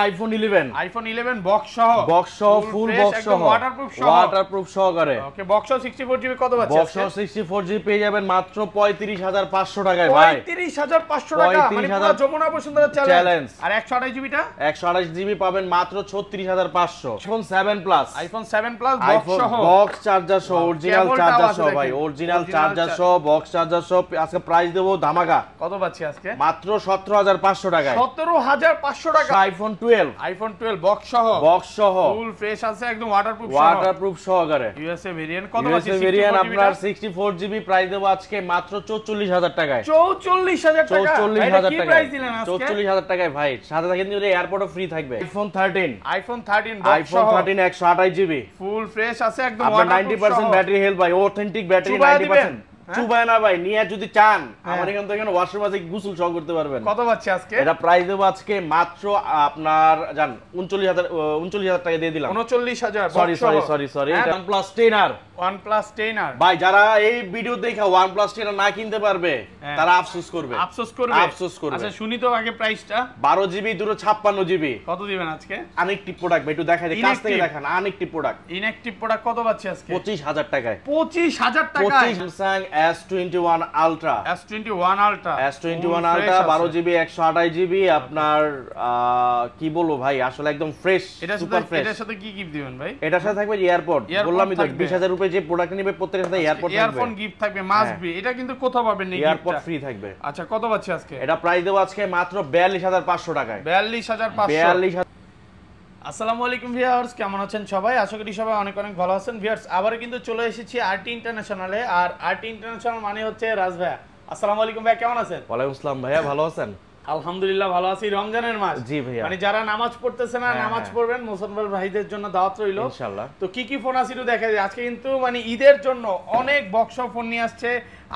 IPhone 11 box সহ full box সহ waterproof সহকারে। ওকে, বক্স সহ 64GB কত পাচ্ছেন? বক্স সহ 64GB পেয়ে যাবেন মাত্র 35500 টাকায় ভাই। 35500 টাকা মানে পুরো যমুনা বসুন্ধরা চ্যালেঞ্জ। আর 128GB টা 128GB পাবেন মাত্র 36500। আইফোন 7 প্লাস বক্স চার্জার সহ অরিজিনাল চার্জার সহ ভাই, অরিজিনাল চার্জার সহ বক্স চার্জার সহ। আজকে প্রাইস দেব ধামাকা। কত পাচ্ছি আজকে? মাত্র 17500 টাকায়। 17500 টাকা। আইফোন 12 বক্স সহ ফুল ফ্রেশ আছে একদম ওয়াটারপ্রুফ সহকারে। ইউএসএ ভেরিয়েন্ট কত পাচ্ছি? ইউএসএ ভেরিয়েন্ট আপনার 64GB প্রাইস দেব আজকে মাত্র 44000 টাকায়। 44000 টাকা। 44000 টাকা। কি প্রাইস দিলেন আজকে? 44000 টাকায় ভাই। সাথে থাকেন যদি এয়ারপোর্টও ফ্রি থাকবে। আইফোন 13 128GB ফুল ফ্রেশ আছে একদম ওয়াটারপ্রুফ 90% ব্যাটারি হেলথ ভাই, অথেন্টিক ব্যাটারি 90%। চুবায় না ভাই, নিয়ে যদি চান আমার এখান থেকে ওয়াশরুম আছে, গোসল সহ করতে পারবেন। কত পাচ্ছি আজকে? এটা প্রাইস দেব আজকে মাত্র আপনার জান 39000 টাকা দিয়ে দিলাম। 39000 সরি OnePlus 10R ভাই, যারা এই ভিডিও দেখে OnePlus 10R না কিনতে পারবে তারা আফসোস করবে। আচ্ছা শুনি তো আগে প্রাইসটা। 12GB 256GB কত দিবেন আজকে? আনএক্টিভ প্রোডাক্ট ভাই, একটু দেখাই দে, কাছ থেকে দেখান। আনএক্টিভ প্রোডাক্ট, ইনঅ্যাকটিভ প্রোডাক্ট কত পাচ্ছি আজকে? 25000 টাকায়। 25000 টাকায় Samsung S21 Ultra 12GB 128GB আপনার কি বলবো ভাই, আসলে একদম ফ্রেশ, সুপার ফ্রেশ। এটার সাথে কি গিফট দিবেন ভাই? এটার সাথে থাকবে এয়ারপড। বললামই তো 20000 রুপয়ে যে প্রোডাক্ট নিবে প্রত্যেকের সাথে এয়ারপড থাকবে। ইয়ারফোন গিফট থাকবে, মাস্ট বি। এটা কিন্তু কোথাও পাবেন না, এয়ারপড ফ্রি থাকবে। আচ্ছা কত পাচ্ছি আজকে? এটা প্রাইস দেব আজকে মাত্র 42500 টাকায়। 42500। আসসালামু আলাইকুম ভিউয়ার্স, কেমন আছেন সবাই? আশা করি সবাই অনেক অনেক ভালো আছেন। ভিউয়ার্স আবার কিন্তু চলে এসেছি আরটি ইন্টারন্যাশনালে। আর আরটি ইন্টারন্যাশনাল মানে হচ্ছে রাজ ভাইয়া। আসসালামু আলাইকুম ভাইয়া, কেমন আছেন? ওয়ালাইকুম আসসালাম ভাইয়া, ভালো আছেন? আলহামদুলিল্লাহ ভালো আছি। রমজানের মাস, জি ভাইয়া, মানে যারা নামাজ পড়তেছে না নামাজ পড়বেন, মুসলমান ভাইদের জন্য দাওয়াত রইলো ইনশাআল্লাহ। তো কি ফোন আছে একটু দেখা যায়। আজকে কিন্তু মানে ঈদের জন্য অনেক বক্স ফোন নিয়ে আসছে,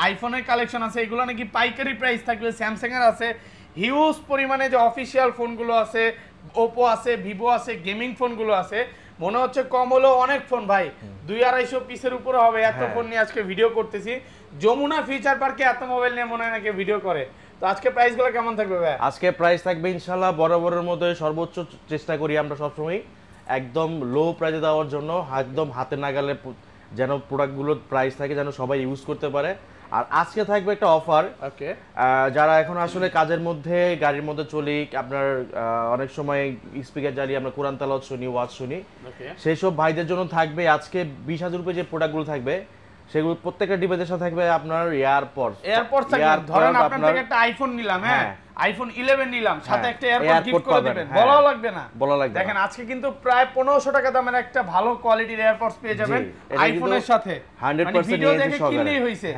আইফোনের কালেকশন আছে। এগুলো নাকি পাইকারি প্রাইস থাকবে। স্যামসাং এর আছে হিউজ পরিমাণে, যে অফিসিয়াল ফোনগুলো আছে, ওপো আছে, ভিভো আছে, গেমিং ফোনগুলো আছে। মনে হচ্ছে কম হলো অনেক ফোন ভাই, 200-250 পিসের উপরে হবে। এত ফোন নিয়ে আজকে ভিডিও করতেছি। যমুনা ফিউচার পার্কে এত মোবাইল নিয়ে মনে হয় নাকি ভিডিও করে। তো আজকে প্রাইসগুলো কেমন থাকবে ভাই? আজকে প্রাইস থাকবে ইনশাআল্লাহ বরাবরের মধ্যে সর্বোচ্চ চেষ্টা করি আমরা সবসময় একদম লো প্রাইসে দেওয়ার জন্য, একদম হাতে নাগালে যেন প্রোডাক্টগুলোর প্রাইস থাকে, যেন সবাই ইউজ করতে পারে। আর আজকে থাকবে একটা অফার। ওকে, যারা এখন আসলে কাজের মধ্যে গাড়ির মধ্যে চলি, আপনার অনেক সময় স্পিকার জ্বালিয়ে আমরা কোরআন তেলাওয়াত শুনি, ওয়াজ শুনি, সেই সব ভাইদের জন্য থাকবে আজকে 20000 রুপয়ে যে প্রোডাক্টগুলো থাকবে সেগুলো প্রত্যেকটা ডিভাইসের সাথে থাকবে আপনার এয়ারপডস থাকবে। ধরেন আপনার থেকে একটা আইফোন নিলাম, হ্যাঁ আইফোন 11 নিলাম, সাথে একটা এয়ারপড গিফট করে দিবেন, বলাও লাগবে না। দেখেন আজকে কিন্তু প্রায় 1500 টাকা দামের একটা ভালো কোয়ালিটির এয়ারপডস পেয়ে যাবেন আইফোনের সাথে। 100% ভিডিও দেখে কিনলেই হইছে।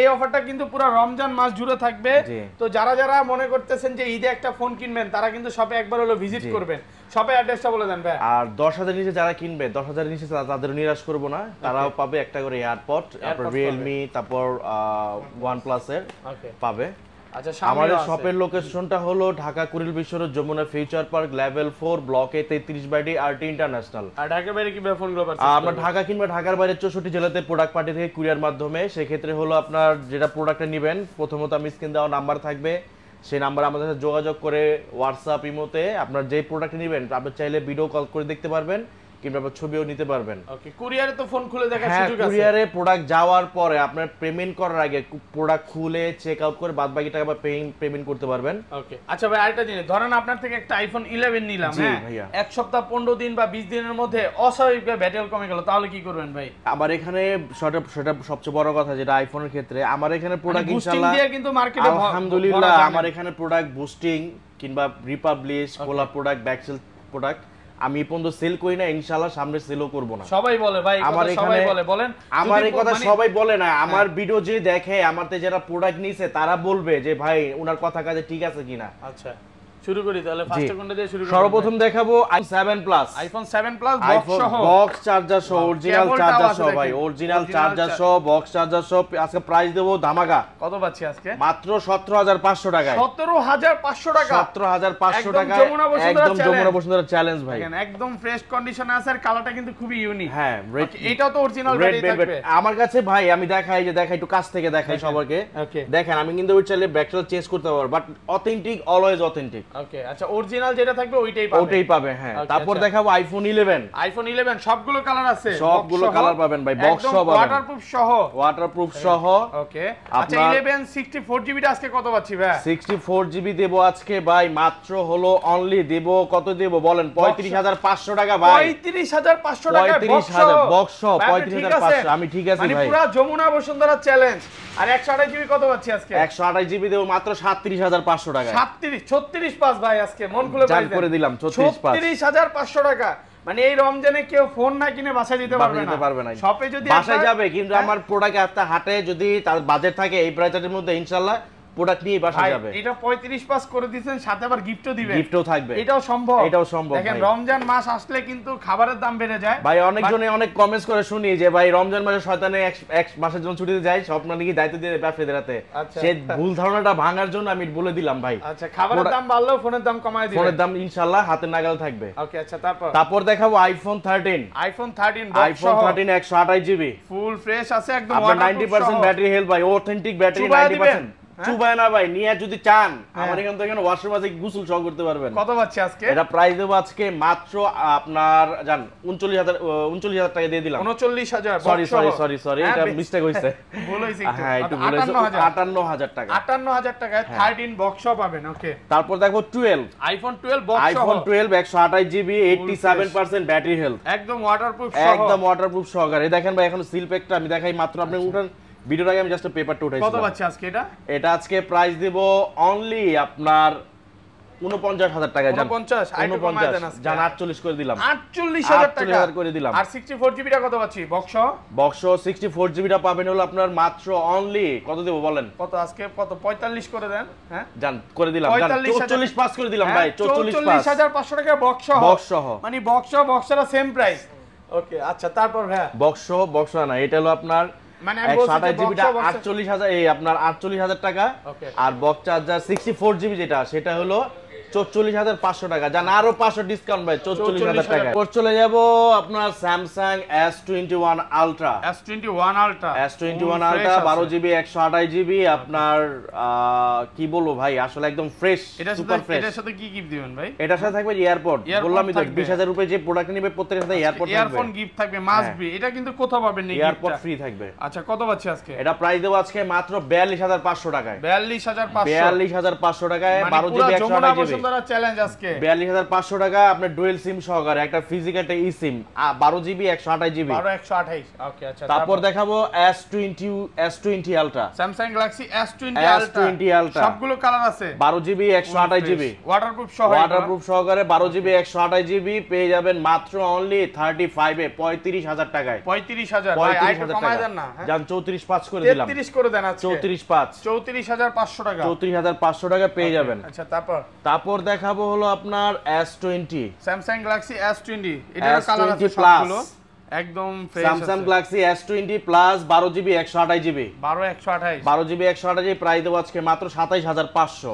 এই অফারটা কিন্তু পুরো রমজান মাস জুড়ে থাকবে। তো যারা যারা মনে করতেছেন যে ঈদে একটা ফোন কিনবেন, তারা কিন্তু শপে একবার হলো ভিজিট করবেন। শপে অ্যাড্রেসটা বলে দেন ভাই। আর 10000 নিচে যারা কিনবে, 10000 নিচে তাদের নিরাশ করব না, তারাও পাবে একটা করে এয়ারপড। তারপর Realme, তারপর OnePlus এর পাবে। আচ্ছা, আমাদের শপের লোকেশনটা হলো Dhaka Kuril Bishwa Road Jamuna future park level 4 ব্লকে 33/D আরটি ইন্টারন্যাশনাল। আর ঢাকার বাইরে কি ফোনগুলো পাচ্ছেন? আমরা ঢাকা কিংবা ঢাকার বাইরে 64 জেলাতে প্রোডাক্ট পার্টি থেকে কুরিয়ার মাধ্যমে। সেই ক্ষেত্রে হলো আপনার যেটা প্রোডাক্টটা নেবেন, প্রথমত আমি স্ক্রিন দেওয়া নাম্বার থাকবে, সেই নাম্বারে আমাদের সাথে যোগাযোগ করে হোয়াটসঅ্যাপ ইমোতে আপনার যে প্রোডাক্ট নেবেন আপনি চাইলে ভিডিও কল করে দেখতে পারবেন, কিংবা ছবিও নিতে পারবেন। ওকে, কুরিয়ারে তো ফোন খুলে দেখার সুযোগ আছে। কুরিয়ারে প্রোডাক্ট যাওয়ার পরে আপনার পেমেন্ট করার আগে প্রোডাক্ট খুলে চেক আউট করে বাদ বাকি টাকা পেমেন্ট করতে পারবেন। ওকে, আচ্ছা ভাই আরেকটা জিনিস, ধরেন আপনার থেকে একটা আইফোন 11 নিলাম, হ্যাঁ এক সপ্তাহ 15 দিন বা 20 দিনের মধ্যে অস্বাভাবিকভাবে ব্যাটারি কমে গেল, তাহলে কি করবেন ভাই? আমার এখানে সেটা সবচেয়ে বড় কথা, যেটা আইফোনের ক্ষেত্রে আমার এখানে প্রোডাক্ট ইনশাআল্লাহ দিয়ে কিন্তু মার্কেটে আলহামদুলিল্লাহ আমার এখানে প্রোডাক্ট বুস্টিং কিংবা রিপাবলিশ কোলা প্রোডাক্ট ব্যাকসেল প্রোডাক্ট আমি পর্যন্ত সেল করি না, ইনশাআল্লাহ সামনে সেলও করব না। সবাই বলে ভাই, আমার সবাই বলে, বলেন আমার এই কথা সবাই বলে না, আমার ভিডিও যে দেখে আমারতে যারা প্রোডাক্ট নিছে তারা বলবে যে ভাই ওনার কথা কাজে ঠিক আছে কিনা। আচ্ছা শুরু করি তাহলে, ফার্স্ট কোনটা দিয়ে শুরু করি? সর্বপ্রথম দেখাবো আইফোন 7 প্লাস বক্স চার্জার সহ, অরিজিনাল চার্জার সহ ভাই, অরিজিনাল চার্জার সহ বক্স চার্জার সহ। আজকে প্রাইস দেব ধামাকা। কত পাচ্ছি আজকে? মাত্র 17500 টাকায়। 17500 টাকা। 17500 টাকায় একদম যমুনা বসুন্ধরা চ্যালেঞ্জ ভাই। একদম ফ্রেশ কন্ডিশনে আছে, আর কালারটা কিন্তু খুবই ইউনিক। হ্যাঁ, এটাও তো অরিজিনাল ব্যাটারি থাকবে আমার কাছে ভাই। আমি দেখাই একটু কাছ থেকে দেখাই সবাইকে। দেখেন আমি কিন্তু ওই চাইলে ব্যাকটেল চেঞ্জ করতে পারবো, বাট অথেন্টিক, অলওয়েজ অথেন্টিক। ওকে আচ্ছা অরিজিনাল যেটা থাকবে ওইটাই পাবে ওইটাই পাবে হ্যাঁ Okay, তারপর আচ্ছা। দেখাবো আইফোন 11 আইফোন 11 সবগুলো কালার আছে সবগুলো কালার পাবেন ভাই বক্স সহ পাবেন ওয়াটারপ্রুফ সহ ওয়াটারপ্রুফ সহ ওকে আচ্ছা 11 64GB টা আজকে কত পাচ্ছি ভাই 64GB দেব আজকে ভাই মাত্র হলো অনলি দেব কত দেব বলেন 35500 টাকা ভাই 35500 টাকা 35000 বক্স সহ 35500 আমি ঠিক আছি মানে ভাই পুরো যমুনা বসুন্ধরা চ্যালেঞ্জ আর 128GB কত পাচ্ছি আজকে 128GB দেব মাত্র 37500 টাকা 36 পাস ভাই আজকে মন খুলে জান করে দিলাম 36500 টাকা মানে এই রমজানে কেউ ফোন না কিনে বাসায় দিতে পারবে না শপে যদি বাসায় যাবে কিন্তু আমার প্রোডাক্ট একটা হাটে যদি তার বাজেট থাকে এই প্রাইসের মধ্যে ইনশাআল্লাহ প্রোডাক্ট নিয়ে বাসায় যাবে এটা 35 পাস করে দিবেন সাথে আবার গিফটও দিবেন গিফটও থাকবে এটাও সম্ভব দেখেন রমজান মাস আসলে কিন্তু খাবারের দাম বেড়ে যায় ভাই অনেকজনে অনেক কমেন্টস করে শুনি যে ভাই রমজান মাসে শয়তানে এক মাসের জন্য ছুটিতে যায় সব নাকি দায়িত্ব দিয়ে ব্যবসায়ীদের হাতে সেই ভুল ধারণাটা ভাঙার জন্য আমি বলে দিলাম ভাই আচ্ছা খাবারের দাম বাড়লেও ফোনের দাম কমায় দিবেন ফোনের দাম ইনশাআল্লাহ হাতে নাগাল থাকবে ওকে আচ্ছা তারপর দেখাবো iPhone 13 iPhone 13 iPhone 13 128GB full fresh আছে একদম আপনার 90% ব্যাটারি হেলথ ভাই অথেন্টিক ব্যাটারি 90% চুবায় না ভাই নিয়ে যদি চান আমার এখান থেকে ওয়াশরুম আছে গোসল সহ করতে পারবেন কত পাচ্ছি আজকে এটা প্রাইস দেব আজকে মাত্র আপনার জান 39000 টাকা দিয়ে দিলাম 39000 সরি এটা মিস্টেক হইছে ভুল হইছে হ্যাঁ একটু ভুল হইছে 58000 টাকা 58000 টাকায় 13 বক্স পাবেন ওকে তারপর দেখো 12 iPhone 12 box iPhone 12 128GB 87% battery health একদম ওয়াটারপ্রুফ সহকারে দেখেন ভাই এখন সিল প্যাকটা আমি দেখাই মাত্র আপনি উঠান ভিডিওর আগে আমি জাস্ট পেপারটা উঠাইছি কত পাচ্ছি আজকে এটা আজকে প্রাইস দেব অনলি আপনার 49000 টাকা জান 49 আইটো কমায় দেন আজকে জান 48 করে দিলাম 48000 টাকা করে দিলাম আর 64GB টা কত পাচ্ছি বক্স 64GB টা পাবেন হলো আপনার মাত্র অনলি কত দেব বলেন কত আজকে কত 45 করে দেন হ্যাঁ জান করে দিলাম জান 44 পাস করে দিলাম ভাই 44500 টাকা বক্স সহ মানে বক্সরা সেম প্রাইস ওকে আচ্ছা তারপর ভাই বক্স না এটা হলো আপনার মানে 128GB টা 48000 এই আপনার 48000 টাকা আর বক্স চার্জার 64GB যেটা সেটা হলো 44500 টাকা জান আরো 500 ডিসকাউন্ট ভাই 44000 টাকা পর চলে যাব আপনার Samsung S21 Ultra S21 Ultra 12GB 128GB আপনার কি বলবো ভাই আসলে একদম ফ্রেশ সুপার ফ্রেশ এটার সাথে কি গিফট দিবেন ভাই এটার সাথে থাকবে এয়ারপড বললামই তো 20000 রুপয়ে যে প্রোডাক্ট নেবে প্রত্যেকের সাথে এয়ারপড থাকবে ইয়ারফোন গিফট থাকবে মাস্ট বি এটা কিন্তু কোথাও পাবেন না এয়ারপড ফ্রি থাকবে আচ্ছা কত পাচ্ছি আজকে এটা প্রাইস দেব আজকে মাত্র 42500 টাকায় 42500 টাকায় 12GB 128GB চ্যালেঞ্জ আজকে 42500 টাকা আপনার ডুয়াল সিম সহকারে একটা ফিজিক্যাল একটা ই সিম 12GB 128GB 128 ওকে আচ্ছা তারপর দেখাবো S20 Ultra Samsung Galaxy S20 Ultra সবগুলো কালার আছে 12GB 128GB ওয়াটারপ্রুফ সহকারে 12GB 128GB পেয়ে যাবেন মাত্র অনলি 35 এ 35000 টাকায় 35000 ভাই আইটো কমায় দেন না জান 34.5 করে দিলাম 33 করে দেন আজকে 34.5 টাকা 34500 টাকা পেয়ে যাবেন আচ্ছা তারপর দেখাবো হলো আপনার S20 Samsung Galaxy S20 এটার কালার আছে সবগুলো একদম fresh Samsung Galaxy S20 Plus 12GB 128GB 12GB 128GB price দেব আজকে মাত্র 27500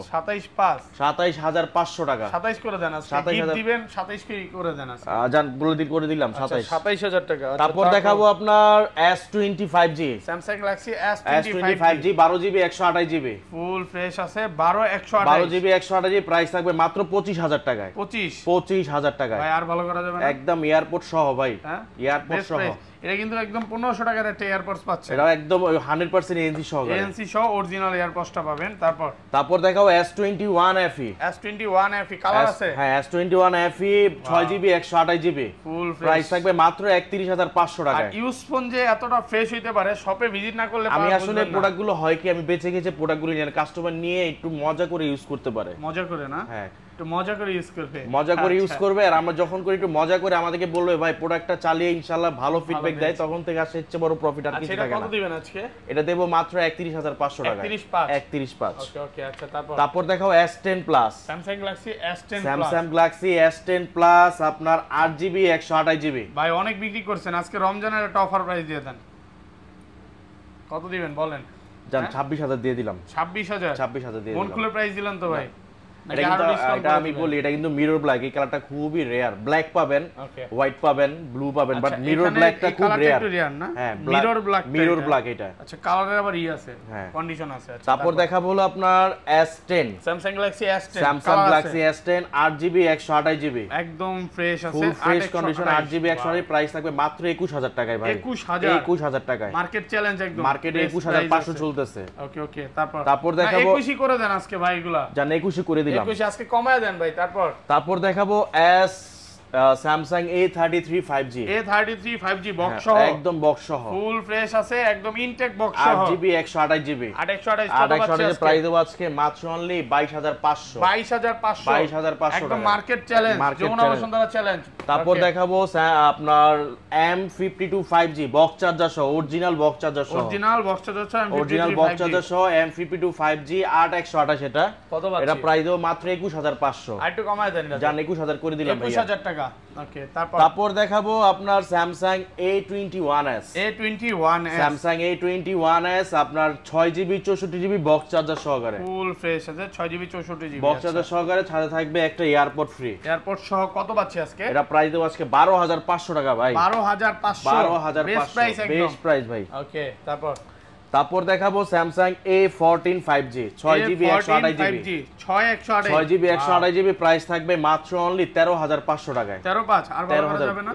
27500 টাকা 27 করে দেন আজকে গিফট দিবেন 27 করে দেন আজকে জান করে দিলাম 27000 টাকা তারপর দেখাবো আপনার S20 5G Samsung Galaxy S20 5G 12GB 128GB full fresh আছে 12GB 128GB প্রাইস থাকবে মাত্র 25000 টাকায় 25000 টাকায় ভাই আর ভালো করা যাবে না একদম এয়ারপোর্ট সহ ভাই এয়ারপোর্ট সহ এটা কিন্তু একদম 1500 টাকার একটা এয়ারপডস পাচ্ছেন এটা একদম 100% এনসি সহ এনসি সহ অরিজিনাল এয়ারপডসটা পাবেন তারপর দেখাও S21 FE কালার আছে হ্যাঁ S21 FE 6GB 128GB ফুল প্রাইস থাকবে মাত্র 31500 টাকায় আর ইউজ ফোন যে এতটা ফ্রেশ হইতে পারে শপে ভিজিট না করলে আমি আসলে প্রোডাক্টগুলো হয় কি আমি বেঁচে গেছে প্রোডাক্টগুলো নিয়ে কাস্টমার নিয়ে একটু মজা করে ইউজ করতে পারে মজা করে না হ্যাঁ একটু মজা করে ইউজ করবে ইউজ করবে আর আমরা যখন করে একটু মজা করে আমাদেরকে বলবে ভাই প্রোডাক্টটা চালিয়ে ইনশাআল্লাহ ভালো ফিডব্যাক দেয় তখন থেকে আসে হচ্ছে বড় প্রফিট আর কিছু থাকে না। কত দিবেন আজকে এটা দেব মাত্র 31500 টাকা 31500 ওকে আচ্ছা তারপর দেখাও S10 Plus Samsung Galaxy S10 Plus Samsung Galaxy S10 Plus আপনার 8GB 128GB ভাই অনেক বিক্রি করছেন আজকে রমজানের একটা অফার প্রাইস দিয়ে দেন কত দিবেন বলেন জান 26000 দিয়ে দিলাম 26000 দিয়ে দিলাম মন খুলে প্রাইস দিলেন তো ভাই এটা কিন্তু এটা আমি বলি এটা কিন্তু মিরর ব্ল্যাক, এই কালারটা খুবই রেয়ার। ব্ল্যাক পাবেন, হোয়াইট পাবেন, ব্লু পাবেন, বাট মিরর ব্ল্যাকটা খুব রেয়ার। হ্যাঁ, মিরর ব্ল্যাক এটা। আচ্ছা, কালারের আবার আছে, কন্ডিশন আছে। আচ্ছা, তারপর দেখাবো হলো আপনার S10, Samsung Galaxy S10, Samsung Galaxy S10 8GB 128GB, একদম ফ্রেশ আছে, full fresh condition, 8GB 128GB, price থাকবে মাত্র 21000 টাকায় ভাই। 21000 টাকায়, মার্কেট চ্যালেঞ্জ একদম। মার্কেটে 21500 চলতেছে। ওকে, তারপর দেখাবো 21 করে দেন আজকে ভাই, এগুলা জান 21 করে দিলাম। 21 আজকে কমায় দেন ভাই। তারপর দেখাবো Samsung A33 5G, A33 5G box সহ, একদম বক্স সহ, ফুল ফ্রেশ আছে, একদম ইনটেক বক্স সহ, 8GB 128GB, 128 প্রাইস দেব আজকে মাত্র অনলি 22500, 22500 একদম market challenge, Jamuna Bashundhara challenge. তারপর দেখাবো আপনার M52 5G বক্স চার্জার সহ, অরিজিনাল বক্স চার্জার সহ, M52 5G 8128, এটা কত পাচ্ছি? এটা প্রাইস দেব মাত্র 21500, আর একটু কমায় দেন জান 21000 করে দিলাম ভাই। 21000 টাকা। ওকে, তারপর দেখাবো আপনার স্যামসাং A21s, স্যামসাং A21s আপনার 6GB 64GB বক্স চার্জার সহকারে, ফুল ফ্রেশ আছে, 6GB 64GB বক্স চার্জার সহকারে, সাথে থাকবে একটা এয়ারপোর্ট ফ্রি। এয়ারপোর্ট সহ কত পাচ্ছি আজকে? এটা প্রাইস দেব আজকে 12500 টাকা ভাই। 12500 বেস্ট প্রাইস ভাই। ওকে, তারপর দেখাবো Samsung A14 5G 6GB 128GB, 6GB 128GB, price থাকবে মাত্র অনলি 13500 টাকায়। 13500 আর ভালো করা যাবে না?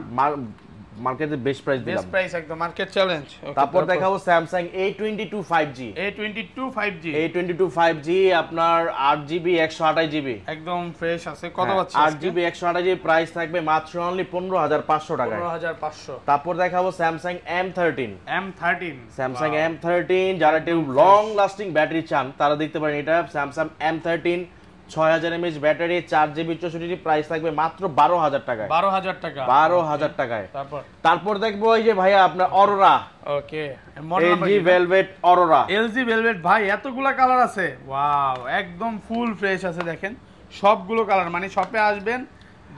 মার্কেটে বেস্ট প্রাইস দিলাম, বেস্ট প্রাইস একদম, মার্কেট চ্যালেঞ্জ। তারপর দেখাবো Samsung A22 5G, A22 5G আপনার 8GB 128GB, একদম ফ্রেশ আছে, কত পাচ্ছি? 8GB 128GB, প্রাইস থাকবে মাত্র অনলি 15500 টাকায়। 15500। তারপর দেখাবো Samsung M13, Samsung Wow. M13, যারা একটু লং লাস্টিং ব্যাটারি চান তারা দেখতে পারেন, এটা Samsung M13 6000 mAh battery, 4GB 64GB, price থাকবে মাত্র 12000 টাকায়। 12000 টাকায়। তারপর দেখবো এই যে ভাইয়া আপনার aurora, okay, LG velvet aurora, LG velvet ভাই, এতগুলা কালার আছে, ওয়াও, একদম ফুল ফ্রেশ আছে। দেখেন সবগুলো কালার, মানে শপে আসবেন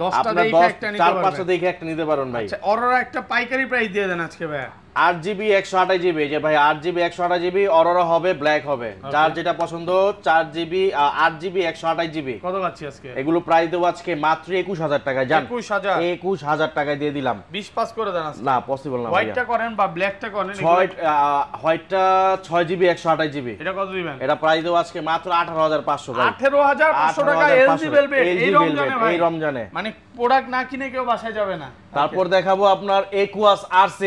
10টা দেখে একটা নিতে পারবেন, 4-5টা দেখে একটা নিতে পারেন ভাই। আচ্ছা, অরোরা একটা পাইকারি প্রাইস দিয়ে দেন আজকে ভাই। 8GB 128GB, যে ভাই 8GB 128GB অরোরা হবে, ব্ল্যাক হবে, যার যেটা পছন্দ। 4GB 8GB 128GB, কত পাচ্ছি আজকে? এগুলো প্রাইস দেবো আজকে মাত্র 21000 টাকায়। জান 21000 টাকায় দিয়ে দিলাম। 20 করে দেন আজকে। না পসিবল না, হোয়াইটটা করেন বা ব্ল্যাকটা করেন। হোয়াইটটা 6GB 128GB, এটা কত দিবেন? এটা প্রাইস দেবো আজকে মাত্র 18500 ভাই। 18500 টাকা LG ভেলভেট এই রমজানে, মানে প্রোডাক্ট না কিনে কেউ বাসায় যাবে না। তারপর দেখাবো আপনার Aquos R6,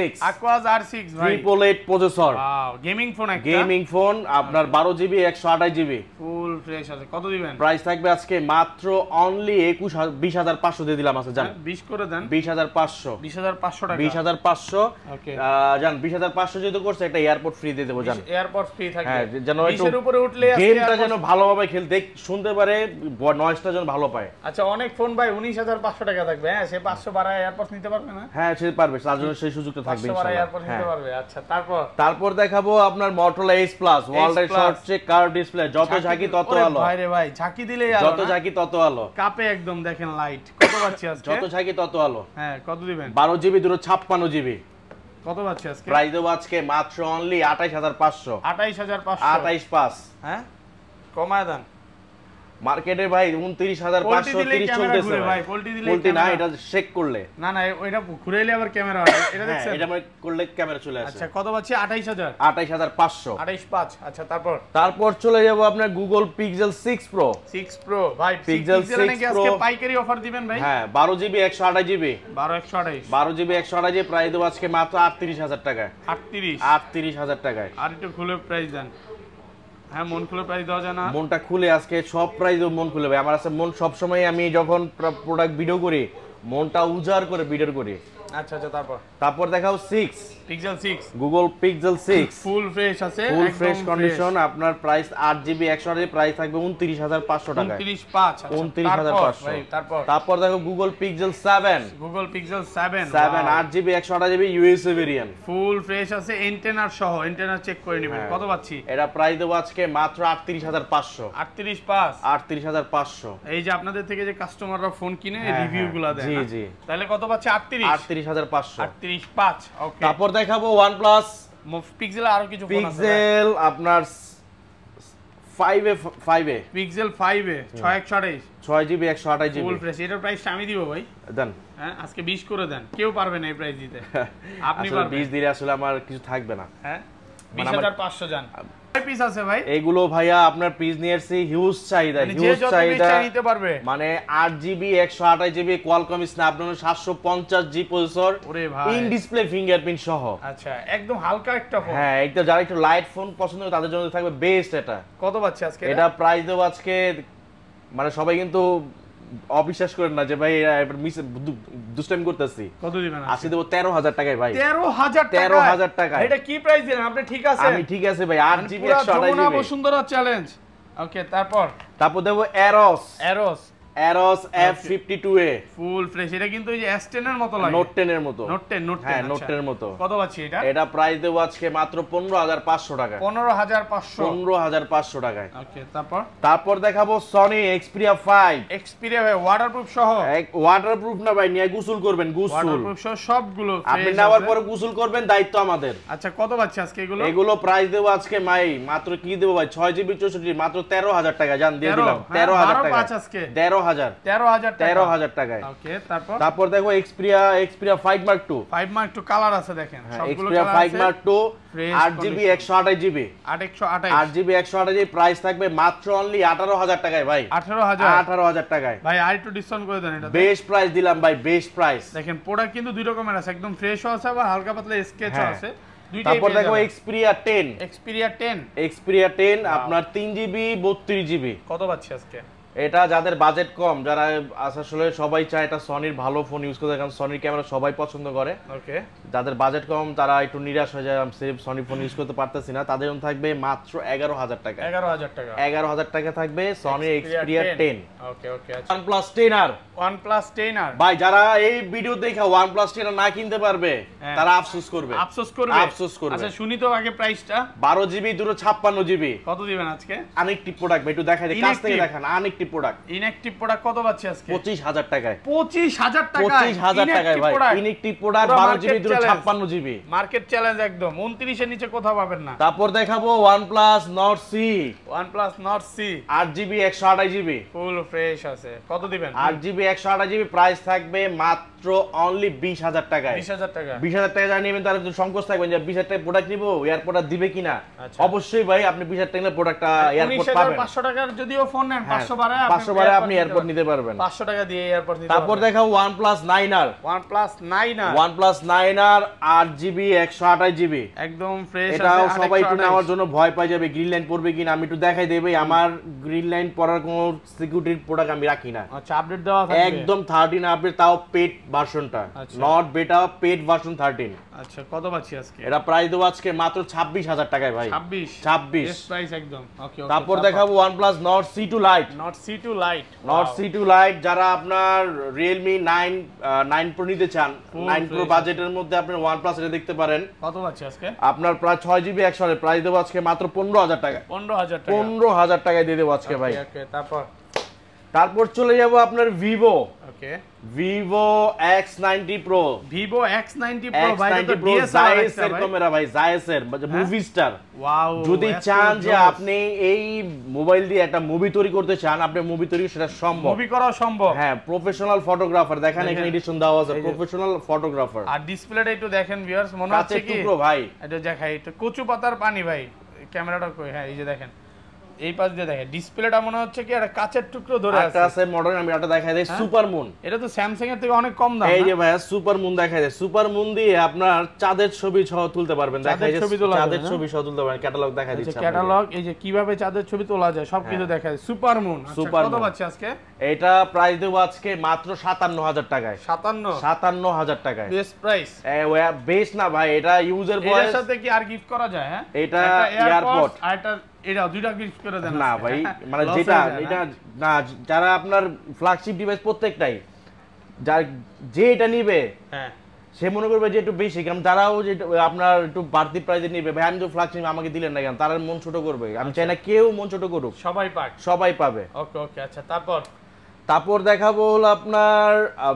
ভাই 888 প্রসেসর, ওয়াও, গেমিং ফোন, একটা গেমিং ফোন আপনার 12GB 128GB, ফুল ফ্রেশ আছে, কত দিবেন? প্রাইস থাকবে আজকে মাত্র অনলি 20500 দিয়ে দিলাম আছে। জান 20 করে দেন, 20500 টাকা, 20500। ওকে, জান 20500 যেহেতু করছে, একটা এয়ারপোর্ট ফ্রি দিয়ে দেবো। জান এয়ারপোর্ট ফ্রি থাকবে, হ্যাঁ, যেন একটু 20 এর উপরে উঠলে গেমটা যেন ভালোভাবে খেলতে শুনতে পারে, নয়েজটা যেন ভালো পায়। আচ্ছা, অনেক ফোন ভাই 19500 টাকা থাকবে, হ্যাঁ, সে 500 বাড়ায় এয়ারপোর্ট নিতে পারবে না? হ্যাঁ, সে পারবে, তার জন্য সেই সুযোগটা থাকবে ইনশাআল্লাহ। আচ্ছা, তারপর দেখাবো আপনার Motorola Edge Plus, ওয়ার্ল্ডের সবচেয়ে কার্ভ ডিসপ্লে, যত ঝাঁকি তত আলো। ভাই রে ভাই, ঝাঁকি দিলেই আলো, যত ঝাঁকি তত আলো, কাপে একদম দেখেন লাইট। কত পাচ্ছি আজকে? যত ঝাঁকি তত আলো, হ্যাঁ, কত দিবেন? 12GB 256GB, কত পাচ্ছি আজকে? প্রাইস দেবো আজকে মাত্র অনলি 28500, 28500, হ্যাঁ, কমায় দেন। মার্কেটে ভাই 29530 চলতেছে ভাই। পোল্টি না, এটা চেক করলে না, ওইটা ঘুরাইলে আবার ক্যামেরা হয়, এটা দেখছেন? এটা মানে করলে ক্যামেরা চলে আসে। আচ্ছা, কত পাচ্ছি? 28500, 28500। আচ্ছা, তারপর চলে যাব আপনার Google Pixel 6 Pro, ভাই Pixel 6 নাকি আজকে পাইকারি অফার দিবেন ভাই? হ্যাঁ, 12GB 128GB, 12GB 128GB, price দেবো আজকে মাত্র 38000 টাকায়। 38000 টাকায়। আর একটু খুলে প্রাইস দেন। হ্যাঁ, মন খুলে প্রাইস দেওয়া যায় না? মনটা খুলে আজকে সব প্রাইস মন খুলে ভাই। আমার আছে মন সবসময়, আমি যখন প্রোডাক্ট ভিডিও করি মনটা উজাড় করে ভিডিও করি। আচ্ছা, তারপর দেখাও Pixel 6, Google Pixel 6, full fresh আছে, ফুল ফ্রেশ কন্ডিশন, আপনার প্রাইস 8GB 128GB, প্রাইস থাকবে 29500 টাকায়। 29500। ভাই, তারপর দেখো Google Pixel 7, 8GB 128GB USA variant, full fresh আছে, এন্টেনার সহ, এন্টেনার চেক করে নেবেন। কত পাচ্ছি? এটা প্রাইস দেবো আজকে মাত্র 38500, 38500। এই যে আপনাদের থেকে যে কাস্টমাররা ফোন কিনে রিভিউগুলো দেয়, জি, তাহলে কত পাচ্ছি? 38500। 38500। ওকে, তারপর দেখাবো OnePlus পিক্সেল, আরো কিছু ফোন আছে। পিক্সেল আপনার 5 এ পিক্সেল 5 এ 6128 6GB 128GB ফুল ফ্রেশ। এটার প্রাইসটা আমি দিব ভাই। দেন। হ্যাঁ আজকে 20 করে দেন, কেউ পারবে না এই প্রাইস দিতে। আপনি আসলে পারবেন। 20 দিলে আসলে আমার কিছু থাকবে না। হ্যাঁ মানে আমার 20500 জান। কয় পিস আছে ভাই? এগুলো ভাইয়া আপনার পিস নিয়ে আসছি, হিউজ চাহিদা, মানে যে হিউজ যত চাহিদা পিস নিতে পারবে। মানে 8GB 128GB Qualcomm Snapdragon 750G processor, ওরে ভাই ইন ডিসপ্লে ফিঙ্গারপ্রিন্ট সহ। আচ্ছা একদম হালকা একটা ফোন। হ্যাঁ একদম, যারা একটু লাইট ফোন পছন্দ করে তাদের জন্য থাকবে বেস্ট এটা। কত পাচ্ছে আজকে এটা প্রাইস দেব আজকে, মানে সবাই কিন্তু অবিশ্বাস করেন না যে ভাই এবার মিস দুষ্টামি করতেছি। কত দিবেন আজকে দেব 13000 টাকায় ভাই। 13000 টাকা? 13000 টাকা। এটা কি প্রাইস দিলেন আপনি? ঠিক আছে আমি ঠিক আছে ভাই, 8GB পুরো যমুনা 128GB। বসুন্ধরা চ্যালেঞ্জ। ওকে তারপর দেব এরোস F52A ফুল ফ্রেশ। এটা কিন্তু এই যে S10 এর মতো লাগে, নোট 10 এর মতো। নোট 10 হ্যাঁ নোট আচ্ছা। 10 এর মতো। কত পাচ্ছি এটা? এটা প্রাইস দেব আজকে মাত্র 15500 টাকা। 15500 15500 টাকায়। ওকে তারপর দেখাবো সনি Xperia 5। এক্সপিরিয়া ভাই ওয়াটারপ্রুফ সহ? ওয়াটারপ্রুফ না ভাই, নিয়ে গোসল করবেন, গোসল ওয়াটারপ্রুফ সহ সবগুলো আপনি ফ্রেশ নেওয়ার আছে। পরে গোসল করবেন, দায়িত্ব আমাদের। আচ্ছা কত পাচ্ছি আজকে এগুলো? এগুলো প্রাইস দেব আজকে মাত্র কি দেব ভাই, 6GB 64GB মাত্র 13000 টাকা। জান দিয়ে দিলাম 13000 টাকা। 13000 13000 টাকায়। ওকে তারপর দেখো Xperia 5 Mark 2। 5 mark two colour আছে দেখেন, সবগুলো Xperia কালার 5 আছে। Mark 2 Fresh 8GB 128GB 8GB 128GB price থাকবে মাত্র অনলি 18000 টাকায় ভাই। 18000 টাকায় ভাই আর একটু ডিসকাউন্ট করে দেন এটা। বেস্ট প্রাইস দিলাম ভাই, বেস্ট প্রাইস। দেখেন প্রোডাক্ট কিন্তু দুই রকমের আছে, একদম ফ্রেশও আছে আবার হালকা পাতলা স্কেচও আছে। দুইটাই তারপর পেয়ে দেখো যাবেন। Xperia 10 আপনার 3GB 32GB। কত পাচ্ছি আজকে? এটা যাদের বাজেট কম, যারা আসলে সবাই চায় এটা সনির ভালো ফোন ইউজ করতে, কারণ সনির ক্যামেরা সবাই পছন্দ করে। ওকে যাদের বাজেট কম তারা একটু নিরাশ হয়ে যায়, আমি সির্ফ সনি ফোন ইউজ করতে পারতেছি না, তাদের জন্য থাকবে মাত্র 11000 টাকা। 11000 টাকা। 11000 টাকা থাকবে সনি Xperia 10। ওকে আচ্ছা OnePlus 10R। OnePlus 10R ভাই যারা এই ভিডিও দেখে OnePlus 10R না কিনতে পারবে তারা আফসোস করবে। আফসোস করবে। আচ্ছা শুনি তো আগে প্রাইসটা। 12GB 256GB। কত দিবেন আজকে? আনএক্টিভ প্রোডাক্ট ভাই, একটু দেখাই দিই, কাছ থেকে দেখান। আনএক্টিভ প্রোডাক্ট, ইনঅ্যাকটিভ প্রোডাক্ট কত পাচ্ছি আজকে? 25000 টাকায়। 25000 টাকা? 25000 টাকায় ভাই inactive product 12GB 256GB। Market challenge একদম, 29 এর নিচে কোথাও পাবেন না। তারপর দেখাবো OnePlus Nord C। OnePlus Nord C 8GB 128GB full fresh আছে। কত দিবেন? 8GB 128GB প্রাইস থাকবে মাত্র অনলি 20000 টাকায়। 20000 টাকা? 20000 টাকা যা নেবেন তার একটু সংকোচ থাকবেন যে 20000 টাকা প্রোডাক্ট নিব, এয়ারপোর্ট আর দিবে কিনা। অবশ্যই ভাই আপনি 20000 টাকা প্রোডাক্টটা এয়ারপোর্ট পাবেন। 19500 টাকার যদিও ফোন নেন 500 বারে 500 বারে আপনি এয়ারপোর্ট নিতে পারবেন। 500 টাকা দিয়ে এয়ারপোর্ট নিতে তারপর পারবেন। দেখাও OnePlus 9R। OnePlus 9R 8GB 128GB একদম ফ্রেশ আছে। এটাও সবাই একটু নেওয়ার জন্য ভয় পাই যাবে, গ্রিন লাইন পড়বে কিনা। আমি একটু দেখাই দেব, আমার গ্রিন লাইন পড়ার কোনো সিকিউরিটি প্রোডাক্ট আমি রাখি না। আচ্ছা আপডেট দেওয়া থাকবে একদম 13 আপডেট, তাও পেড ভার্সনটা, নট বেটা, পেড ভার্সন 13। আচ্ছা কত পাচ্ছি আজকে? এটা প্রাইস দেব আজকে মাত্র 26000 টাকায় ভাই। 26 বেস্ট প্রাইস একদম। ওকে তারপর দেখাবো OnePlus Nord C2 Lite। Nord C2 Lite যারা আপনার Realme 9 Pro নিতে চান, 9 Pro বাজেটের মধ্যে আপনি OnePlus এটা দেখতে পারেন। কত পাচ্ছি আজকে? আপনার প্রায় 6GB 128 প্রাইস দেব আজকে মাত্র 15000 টাকা। 15000 টাকায় দিয়ে দেব আজকে ভাই। ওকে তারপর চলে যাব আপনার Vivo। ওকে Vivo X90 Pro। Vivo X90 Pro ভাই তো Zeiss এর ক্যামেরা ভাই, Zeiss এর মুভি স্টার। ওয়াও, যদি চান যে আপনি এই মোবাইল দিয়ে একটা মুভি তৈরি করতে চান, আপনি মুভি তৈরি সেটা সম্ভব, মুভি করা সম্ভব। হ্যাঁ প্রফেশনাল ফটোগ্রাফার, দেখেন এখানে এডিশন দেওয়া আছে প্রফেশনাল ফটোগ্রাফার। আর ডিসপ্লেটা একটু দেখেন ভিউয়ার্স, মনে হচ্ছে কি টুকরো ভাই, এটা দেখাই একটু কচু পাতার পানি ভাই। ক্যামেরাটা কই? হ্যাঁ এই যে দেখেন, এই পাশ দিয়ে দেখেন ডিসপ্লেটা মনে হচ্ছে কি একটা কাচের টুকরো ধরে আছে। একটা আছে মডেল, আমি এটা দেখাই দেই, সুপার মুন। এটা তো স্যামসাং এর থেকে অনেক কম দাম। এই যে ভাই সুপার মুন দেখাই দেয়, সুপার মুন দিয়ে আপনার চাঁদের ছবি সহ তুলতে পারবেন। দেখাই যে চাঁদের ছবি সহ তুলতে পারবেন, ক্যাটালগ দেখাই দিচ্ছি। ক্যাটালগ এই যে কিভাবে চাঁদের ছবি তোলা যায় সবকিছু দেখায় সুপার মুন। কত পাচ্ছি আজকে? এটা প্রাইস দেব আজকে মাত্র 57000 টাকায়। 57000 টাকায় বেস্ট প্রাইস। বেস্ট না ভাই, এটা ইউজার বয়স। এর সাথে কি আর গিফট করা যায়? হ্যাঁ এটা এয়ারপড আর এটা দুইটা গিফট করে দেন না ভাই, মানে যেটা এটা না, যারা আপনার ফ্ল্যাগশিপ ডিভাইস প্রত্যেকটাই যে এটা নিবে হ্যাঁ সে মনে করবে যে একটু বেশি, কারণ তারাও যে আপনার একটু বাড়তি প্রাইসে নিবে। ভাই আমি তো ফ্ল্যাগশিপ আমাকে দিলেন না কেন, তারা মন ছোট করবে। আমি চাই না কেউ মন ছোট করুক, সবাই পাবে। ওকে আচ্ছা তারপর দেখাবো হলো আপনার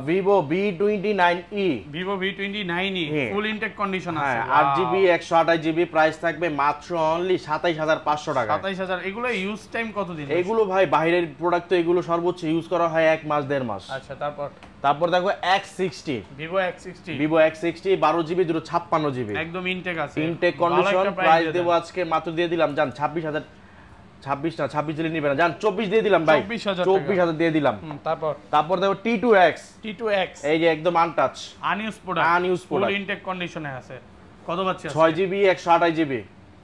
ভিভো V29e। ভিভো V29e ফুল ইনটেক কন্ডিশন আছে। হ্যাঁ 8GB 128GB, প্রাইস থাকবে মাত্র অনলি 27500 টাকা। 27000। এগুলো ইউজ টাইম কতদিন? এগুলো ভাই বাইরের প্রোডাক্ট, তো এগুলো সর্বোচ্চ ইউজ করা হয় 1 মাস 1.5 মাস। আচ্ছা তারপর দেখো X60, Vivo X60, Vivo X60 12GB 256GB, একদম ইনটেক আছে, ইনটেক কন্ডিশন। প্রাইস দেবো আজকে মাত্র দিয়ে দিলাম জান 26 দিলে নিবে না জান, 24 দিয়ে দিলাম ভাই, 24000 দিয়ে দিলাম। তারপর দেখো T2X, এই যে একদম আনটাচ আনইউজ প্রোডাক্ট, ফুল ইনটেক কন্ডিশনে আছে। কত পাচ্ছি? 6GB 128GB,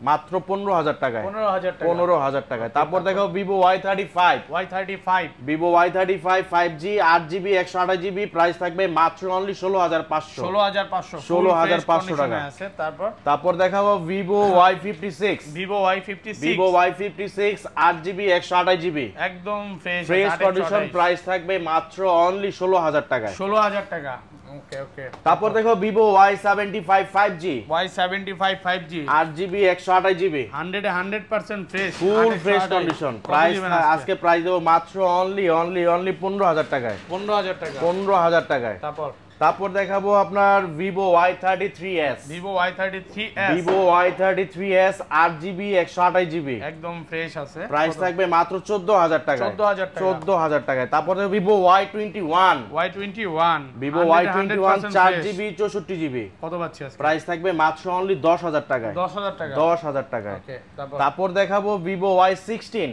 মাত্র 15000 টাকায়। 15000 টাকায়। তারপর দেখো Vivo Y35, Vivo Y35 5G 8GB 128GB, price থাকবে মাত্র অনলি 16500 টাকা আছে। তারপর দেখাবো Vivo Y56, Vivo Y56 8GB 128GB, একদম ফ্রেশ কন্ডিশন, প্রাইস থাকবে মাত্র অনলি 16000 টাকায়। 16000 টাকা। ওকে। তারপর দেখো Vivo Y75 5G, 8GB 128GB, 100% fresh, full fresh condition. Price আজকে প্রাইস দেবো মাত্র অনলি 15000 টাকায়। 15000 টাকায়। তারপর দেখাবো আপনার Vivo Y33s, Vivo Y33s 8GB 128GB, একদম ফ্রেশ আছে। প্রাইস থাকবে মাত্র 14000 টাকায়। 14000 টাকায়। তারপর Vivo Y21, Vivo Y21 4GB 64GB, কত পাচ্ছি আজকে? প্রাইস থাকবে মাত্র অনলি 10000 টাকায়। 10000 টাকায়। তারপর দেখাবো ভিভো Y16,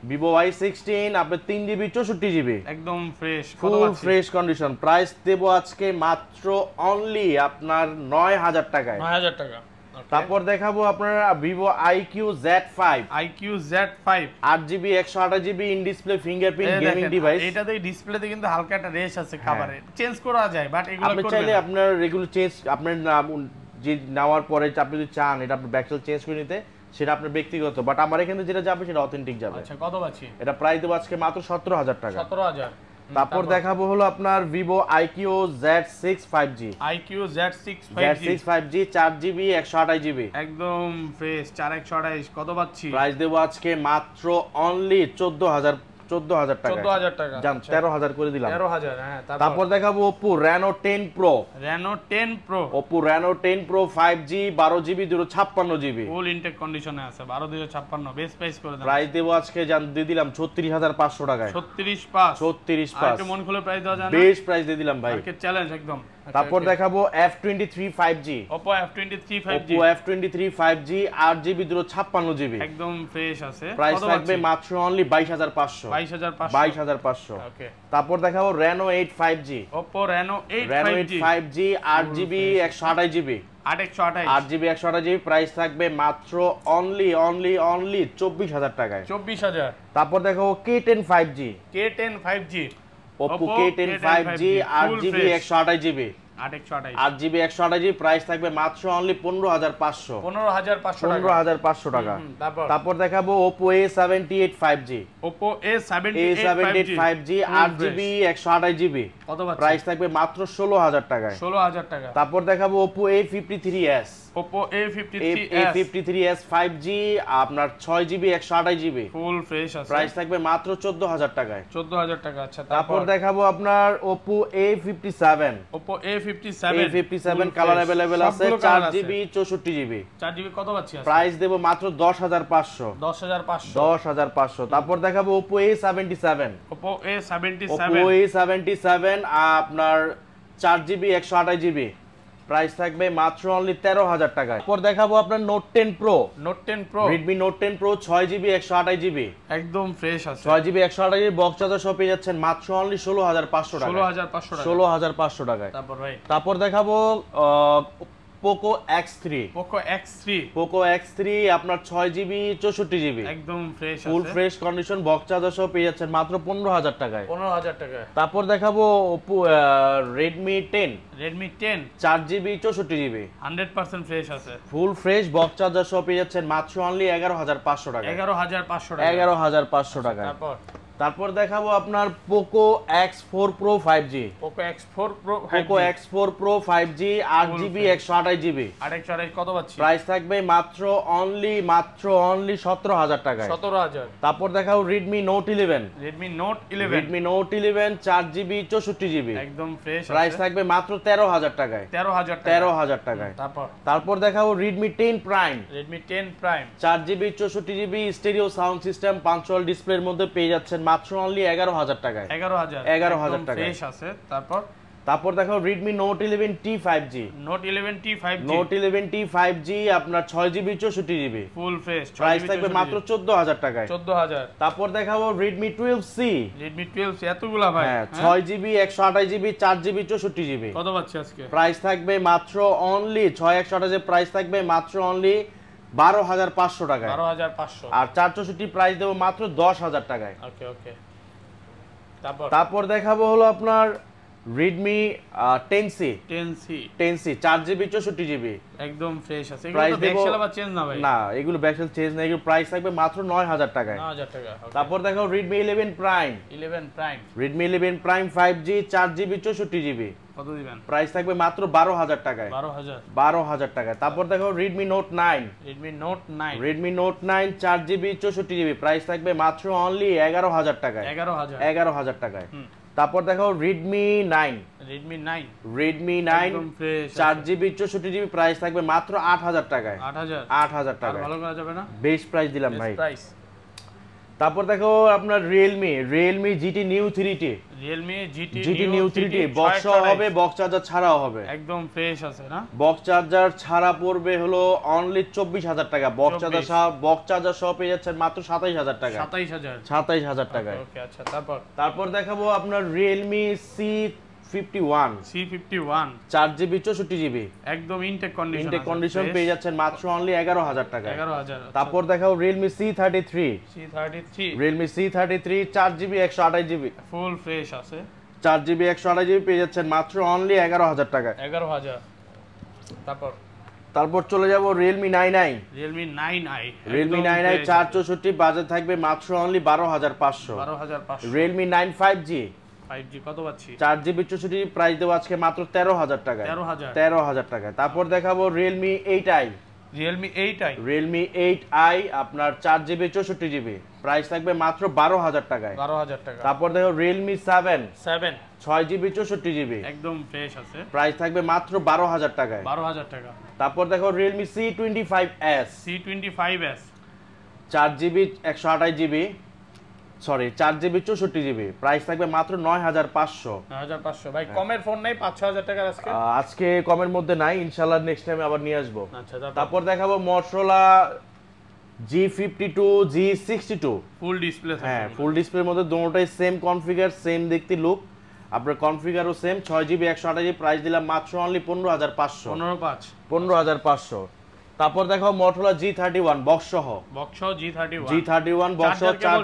ভিভো Y16 আপনার 3GB 64GB, একদম fresh, full fresh condition. Price দেবো আজকে মাত্র অনলি আপনার 9000 টাকায়। 9000 টাকা। তারপর দেখাবো আপনার Vivo IQ Z5, 8GB 128GB, in display fingerprint gaming device. এটাতে ডিসপ্লেতে কিন্তু হালকা একটা রেশ আছে, কভারে চেঞ্জ করা যায়, বাট এগুলো আপনি চাইলে আপনার রেগুলার চেঞ্জ আপনার যে নেওয়ার পরে আপনি যদি চান এটা আপনি ব্যাকসেল চেঞ্জ করে নিতে, সেটা আপনার ব্যক্তিগত, বাট আমার এখানে যেটা যাবে সেটা অথেন্টিক যাবে। আচ্ছা কত পাচ্ছি? এটা প্রাইস দেবো আজকে মাত্র 17000 টাকা। 17000। তারপর দেখাবো হলো আপনার Vivo IQ Z6 5G, 5G 4GB 128GB, একদম ফ্রেশ, 4128। কত পাচ্ছি? প্রাইস দেবো আজকে মাত্র অনলি 14000 টাকা। 14000 টাকা জান 13000 করে দিলাম। 13000। হ্যাঁ তারপর দেখাবো Oppo Reno 10 Pro, Oppo Reno 10 Pro 5G 12GB 256GB, ফুল ইনটেক কন্ডিশনে আছে, 12256। বেস্ট প্রাইস করে দেন। প্রাইস দেবো আজকে জান দিয়ে দিলাম 36500 টাকায়। 36.5। একটু মন খুলে প্রাইস দেওয়া যায় না? বেস্ট প্রাইস দিয়ে দিলাম ভাই, মার্কেট চ্যালেঞ্জ একদম। তারপর দেখাবো F23 5G, Oppo F23 5G 8GB 256GB, একদম ফ্রেশ আছে। প্রাইস থাকবে মাত্র অনলি 22500। ওকে। তারপর দেখাবো Reno 8 5G, Oppo Reno 8 5G 8GB 128GB, 8GB 128GB, price থাকবে মাত্র অনলি 24000 টাকায়। 24000। তারপর দেখাবো K10 5G, Oppo K10 5G 8GB 128GB, 8GB 128GB, price থাকবে মাত্র অনলি 15500 টাকা। তারপর দেখাবো Oppo A78 5G, A78 5G 8GB 128GB, price থাকবে মাত্র 16000 টাকায়। 16000 টাকা। তারপর দেখাবো Oppo A53s, A53s 5G আপনার 6GB 128GB, ফুল ফ্রেশ আছে, প্রাইস থাকবে মাত্র 14000 টাকায়। 14000 টাকা। আচ্ছা তারপর দেখাবো আপনার Oppo A57, A57 colour available আছে, 4GB 64GB, 4GB, কত পাচ্ছি আজকে? প্রাইস দেব মাত্র 10500। 10500। তারপর দেখাবো Oppo A77, Oppo A77 আপনার 4GB 128GB, প্রাইস থাকবে মাত্র অনলি 13000 টাকায়। তারপর দেখাবো আপনার Note 10 Pro, Redmi Note 10 Pro 6GB 128GB, একদম ফ্রেশ আছে, 6GB 128GB, বক্স চার্জার সহ পেয়ে যাচ্ছেন মাত্র অনলি 16500 টাকা। 16500 টাকায়। তারপর দেখাবো Poco X3, আপনার 6GB 64GB, একদম ফ্রেশ আছে, full fresh condition, box charger সহ পেয়ে যাচ্ছেন মাত্র 15000 টাকায়। 15000 টাকা। তারপর দেখাবো Redmi 10, 4GB 64GB, 100% ফ্রেশ আছে, ফুল ফ্রেশ, বক্স চার্জার সহ পেয়ে যাচ্ছেন মাত্র অনলি 11500 টাকা। 11500 টাকা। 11500 টাকা। তারপর দেখাবো আপনার Poco X4 Pro 5G। Poco X4 Pro Poco X4 Pro 5G 8GB 128GB। 828 কত পাচ্ছি? প্রাইস থাকবে মাত্র অনলি 17,000 টাকায়। 17,000। তারপর দেখাবো Redmi Note 11। Redmi Note 11। Redmi Note 11 4GB 64GB। একদম ফ্রেশ। প্রাইস থাকবে মাত্র 13,000 টাকায়। 13,000 টাকায়। তারপর দেখাবো Redmi 10 Prime। Redmi 10 Prime 4GB 64GB stereo sound system punctual ডিসপ্লের মধ্যে পেয়ে যাচ্ছেন মাত্র অনলি 11,000 টাকায়। 11,000 টাকায়। ফ্রেশ আছে। তারপর দেখো Redmi Note 11T 5G। Note 11T 5G। Note 11T 5G আপনার 6GB 64GB full fresh. Price থাকবে মাত্র 14,000 টাকায়। 14,000। তারপর দেখাবো Redmi 12C। Redmi 12C এতগুলা ভাই? হ্যাঁ 6GB 128GB 4GB 64GB। কত পাচ্ছি আজকে? প্রাইস থাকবে মাত্র অনলি 6 128 প্রাইস থাকবে মাত্র অনলি 12,500 টাকায়। 12,500। আর 464 প্রাইস দেবো মাত্র 10,000 টাকায়। ওকে। তারপর দেখাবো হলো আপনার Redmi 10C 4GB 64GB একদম ফ্রেশ আছে। এগুলো তো ব্যাকসেল আবার চেঞ্জ না ভাই? না এগুলো ব্যাকসেল চেঞ্জ না, এগুলো প্রাইস থাকবে মাত্র 9,000 টাকায়। 9,000 টাকা। তারপর দেখাবো Redmi 11 Prime। Redmi 11 Prime 5G 4GB 64GB কত দিবেন? প্রাইস থাকবে মাত্র 12,000 টাকায়। 12,000 টাকায়। তারপর দেখো Redmi Note 9। Redmi Note 9 4GB 64GB price থাকবে মাত্র অনলি 11,000 টাকায়। 11,000 টাকায়। তারপর দেখো Redmi 9 একদম ফ্রেশ 4GB 64GB প্রাইস থাকবে মাত্র 8,000 টাকায়। 8,000 টাকায়। ভালো করা যাবে না? বেস্ট প্রাইস দিলাম ভাই। তারপর দেখো আপনার Realme GT Neo 3T। GT Neo 3T box হবে, বক্স চার্জার ছাড়াও হবে। একদম ফ্রেশ আছে না? বক্স চার্জার ছাড়া পড়বে হলো অনলি 24,000 টাকা। বক্স চার্জার সহ পেয়ে যাচ্ছেন মাত্র 27,000 টাকা। 27,000 টাকায়। ওকে আচ্ছা। তারপর দেখাবো আপনার Realme C51 4GB 64GB একদম ইনটেক কন্ডিশন পেয়ে যাচ্ছেন মাত্র অনলি 11,000 টাকায়। 11,000। তারপর দেখাবো Realme C33 4GB 128GB full fresh আছে। 4GB 128GB পেয়ে যাচ্ছেন মাত্র অনলি 11,000 টাকায়। 11,000। তারপর চলে যাব Realme 9i 464 বাজেট থাকবে মাত্র অনলি 12,500। Realme 9 5G কত পাচ্ছি? 4GB 64GB প্রাইস দেবো আজকে মাত্র 13,000 টাকায়। 13,000 টাকায়। তারপর দেখাবো Realme 8i আপনার 4GB 64GB প্রাইস থাকবে মাত্র 12,000 টাকায়। 12,000 টাকা। তারপর দেখো Realme 7 6GB 64GB একদম ফ্রেশ আছে। প্রাইস থাকবে মাত্র 12,000 টাকায়। 12,000 টাকা। তারপর দেখো Realme C25s 4GB 128GB 4GB 64GB price থাকবে মাত্র 9,500। ভাই কমের ফোন নাই 5-6,000 টাকার আজকে? আজকে কমের মধ্যে নাই, ইনশাআল্লাহ নেক্সট টাইম আবার নিয়ে আসবো। আচ্ছা। তারপর দেখাবো Motorola G52 G62 full display. হ্যাঁ ফুল ডিসপ্লের মধ্যে দুটোটাই সেম কনফিগার, সেম দেখতে লুক, আপনার কনফিগারও সেম। 6GB 128GB প্রাইস দিলাম মাত্র অনলি 15,500। 15,500। তারপর দেখো Motorola G31 বক্স সহ G31 বক্স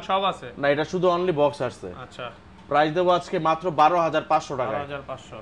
সব আছে না, এটা শুধু অনলি বক্স আসছে। আচ্ছা। প্রাইস দেবো আজকে মাত্র 12,500 টাকা। 12,500।